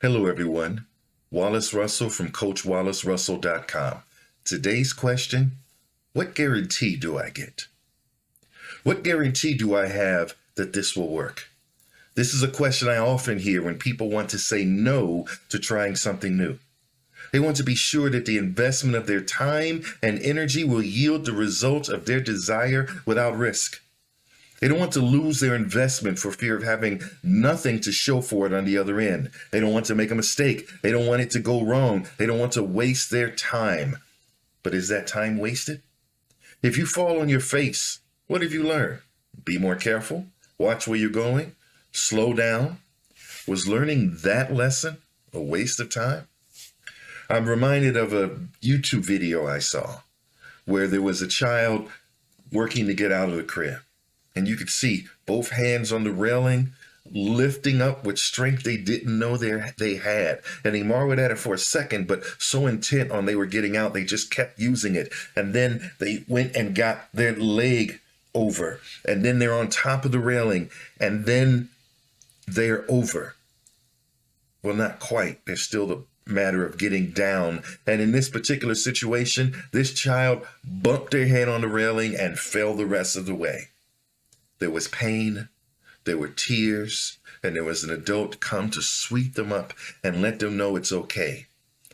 Hello, everyone. Wallace Russell from CoachWallaceRussell.com. Today's question, what guarantee do I get? What guarantee do I have that this will work? This is a question I often hear when people want to say no to trying something new. They want to be sure that the investment of their time and energy will yield the result of their desire without risk. They don't want to lose their investment for fear of having nothing to show for it on the other end. They don't want to make a mistake. They don't want it to go wrong. They don't want to waste their time. But is that time wasted? If you fall on your face, what have you learned? Be more careful. Watch where you're going. Slow down. Was learning that lesson a waste of time? I'm reminded of a YouTube video I saw where there was a child working to get out of the crib. And you could see both hands on the railing, lifting up with strength they didn't know they had. And they marveled at it for a second, but so intent on they were getting out, they just kept using it. And then they went and got their leg over. And then they're on top of the railing. And then they're over. Well, not quite. There's still the matter of getting down. And in this particular situation, this child bumped their head on the railing and fell the rest of the way. There was pain, there were tears, and there was an adult come to sweep them up and let them know it's okay.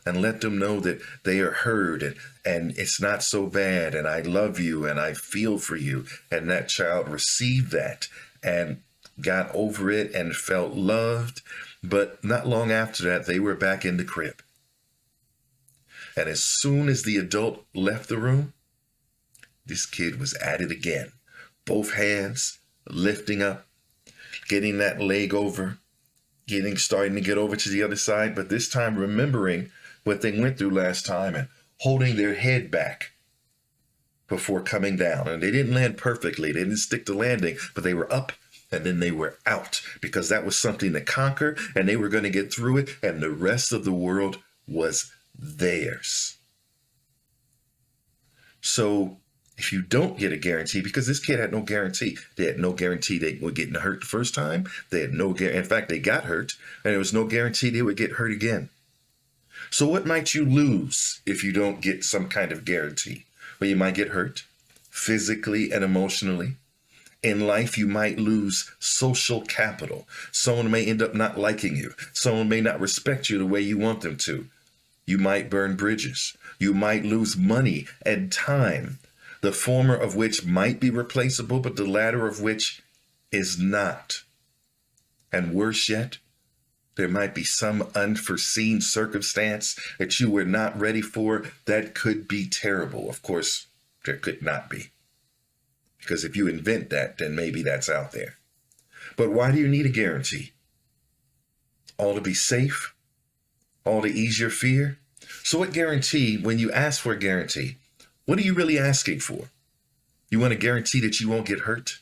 And let them know that they are heard and it's not so bad and I love you and I feel for you. And that child received that and got over it and felt loved. But not long after that, they were back in the crib. And as soon as the adult left the room, this kid was at it again. Both hands lifting up, getting that leg over, starting to get over to the other side, but this time remembering what they went through last time and holding their head back before coming down. And they didn't land perfectly. They didn't stick to landing, but they were up and then they were out because that was something to conquer and they were going to get through it and the rest of the world was theirs. So if you don't get a guarantee, because this kid had no guarantee. They had no guarantee they were getting hurt the first time. They had no guarantee. In fact, they got hurt, and there was no guarantee they would get hurt again. So what might you lose if you don't get some kind of guarantee? Well, you might get hurt physically and emotionally. In life, you might lose social capital. Someone may end up not liking you. Someone may not respect you the way you want them to. You might burn bridges. You might lose money and time, the former of which might be replaceable, but the latter of which is not. And worse yet, there might be some unforeseen circumstance that you were not ready for that could be terrible. Of course, there could not be. Because if you invent that, then maybe that's out there. But why do you need a guarantee? All to be safe? All to ease your fear? So what guarantee, when you ask for a guarantee, what are you really asking for? You want a guarantee that you won't get hurt?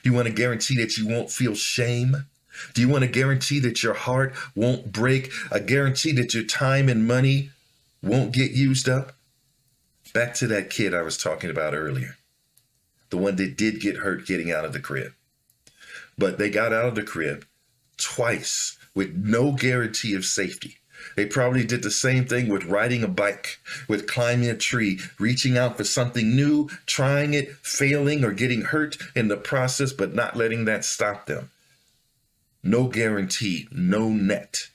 Do you want a guarantee that you won't feel shame? Do you want a guarantee that your heart won't break? A guarantee that your time and money won't get used up? Back to that kid I was talking about earlier. The one that did get hurt getting out of the crib. But they got out of the crib twice with no guarantee of safety. They probably did the same thing with riding a bike, with climbing a tree, reaching out for something new, trying it, failing or getting hurt in the process, but not letting that stop them. No guarantee, no net.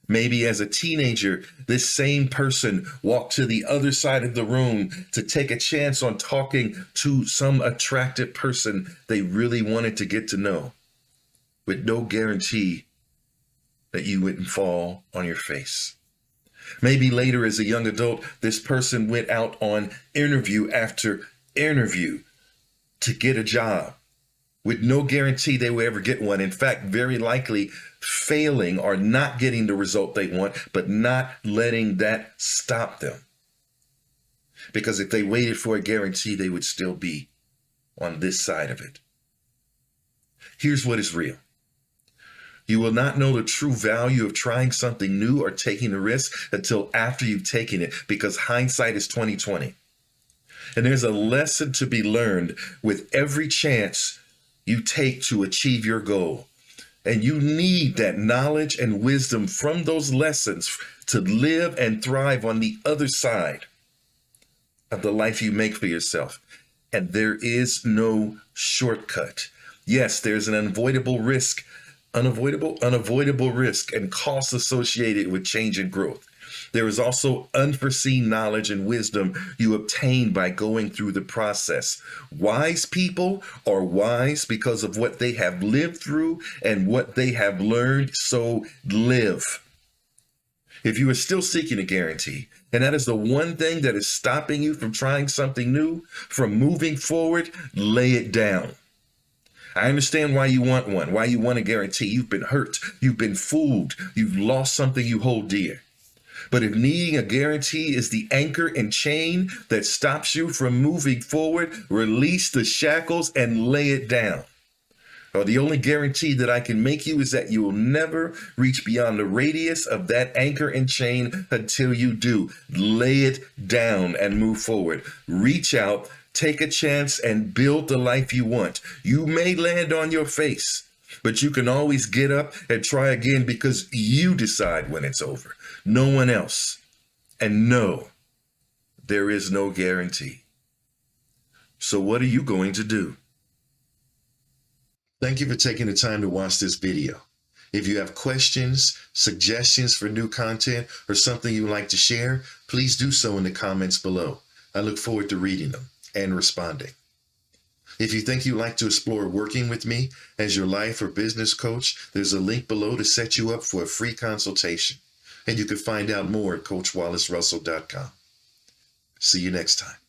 Maybe as a teenager, this same person walked to the other side of the room to take a chance on talking to some attractive person they really wanted to get to know, with no guarantee that you wouldn't fall on your face. Maybe later as a young adult, this person went out on interview after interview to get a job with no guarantee they would ever get one. In fact, very likely failing or not getting the result they want, but not letting that stop them. Because if they waited for a guarantee, they would still be on this side of it. Here's what is real. You will not know the true value of trying something new or taking a risk until after you've taken it, because hindsight is 20/20. And there's a lesson to be learned with every chance you take to achieve your goal. And you need that knowledge and wisdom from those lessons to live and thrive on the other side of the life you make for yourself. And there is no shortcut. Yes, there's an unavoidable risk and costs associated with change and growth. There is also unforeseen knowledge and wisdom you obtain by going through the process. Wise people are wise because of what they have lived through and what they have learned, so live. If you are still seeking a guarantee, and that is the one thing that is stopping you from trying something new, from moving forward, lay it down. I understand why you want one, why you want a guarantee. You've been hurt, you've been fooled, you've lost something you hold dear. But if needing a guarantee is the anchor and chain that stops you from moving forward, release the shackles and lay it down. Or the only guarantee that I can make you is that you will never reach beyond the radius of that anchor and chain until you do. Lay it down and move forward. Reach out, take a chance, and build the life you want. You may land on your face, but you can always get up and try again because you decide when it's over. No one else. And no, there is no guarantee. So what are you going to do? Thank you for taking the time to watch this video. If you have questions, suggestions for new content, or something you'd like to share, please do so in the comments below. I look forward to reading them and responding. If you think you'd like to explore working with me as your life or business coach, there's a link below to set you up for a free consultation. And you can find out more at CoachWallaceRussell.com. See you next time.